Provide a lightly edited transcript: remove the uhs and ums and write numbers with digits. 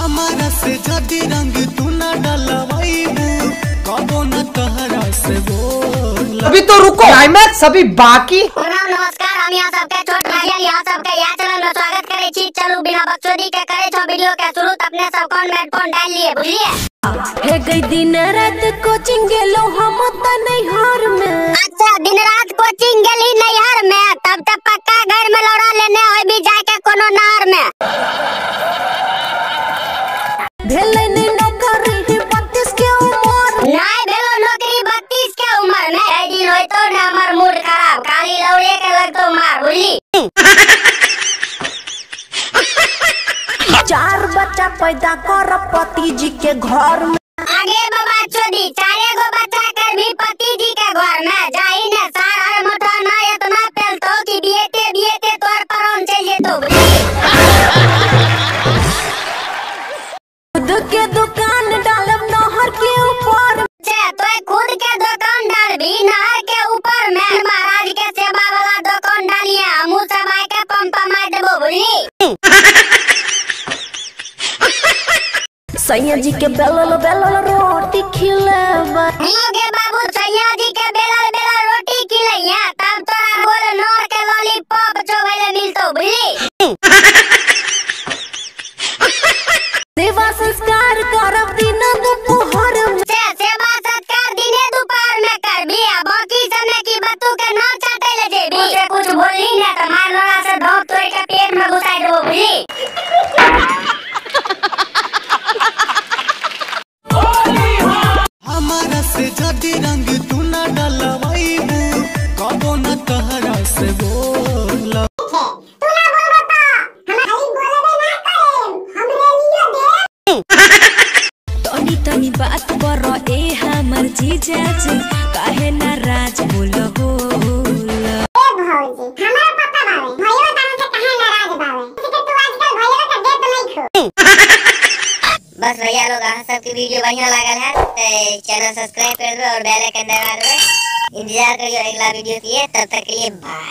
हमारा से जदी रंग तू ना डलवाईबू कबो न तहरा से बोल। अभी तो रुको, क्लाइमैक्स अभी बाकी। नमस्कार, हम यहाँ सबके छोट भाई यहाँ सबके यहाँ चैनल में स्वागत करे छी। चलू बिना बकचोदी के करे छो वीडियो के शुरू। अपने सब कौन हेडफोन डाल लिए बुझलिए। हे गई दिन रात कोचिंग गेलो हम त नैहर में। अच्छा, दिन रात कोचिंग गेली नैहर में, तब तक पक्का घर में लौड़ा लेने होय भी जाके कोनो नहर में। भेलै नहीं नौकरी 32 के उम्र, नहीं भेलो नौकरी 32 के उम्र में। ए दिन होय तो ना हमर मूड खराब, खाली लौड़े के लगतो मार बुझली। 4 बच्चा पैदा कर पति जी के घर में। आगे बाबा चोदी 4 गो बच्चा कर भी पति जी के घर में। जाई ने सारा मोटा ना इतना पेलतो कि बीएते तोर परम चल जेतो बुझली। खुद के दुकान डालब नहर के ऊपर। तो खुद के दुकान डाल भी नहर के ऊपर में। महाराज के सेवा वाला दुकान डालिए, हमू सब आए के पंप मार देबो बुझली। सैया जी के बेलल रोटी खिलावा। होगे बाबू सैया जी के बेलल रोटी खिलाइया, तब तोरा बोल नोर के लॉलीपॉप चोबैले मिलतो बुझली। सेवा संस्कार करब दिन दोपहर में। सेवा सत्कार दिने दोपहर में करबी, आ बाकी समय की बतू के नाम चाटे ले जेबी। मुझे कुछ बोली ना त मार लोड़ा से धोप तोड़ के पेट में घुसाई देबो बुझली। हमारा से जदी रंग तू ना डलवाईबू कबो न तहरा से बोल। तनी तनी बात पर ए हमर जीजा जी काहे नाराज बोल हो। ए भौजी हमरा पता बावे भइयो ताने से काहे नाराज बावे, कि तू आजकल भइयो के देत नहीं खो। बस भैया लोग आप सबकी वीडियो बढ़िया लागल है तो चैनल सब्सक्राइब कर दो और बेल आइकन दबा दो। इंतजार करिए अगला वीडियो की, तब तक के लिए बाय।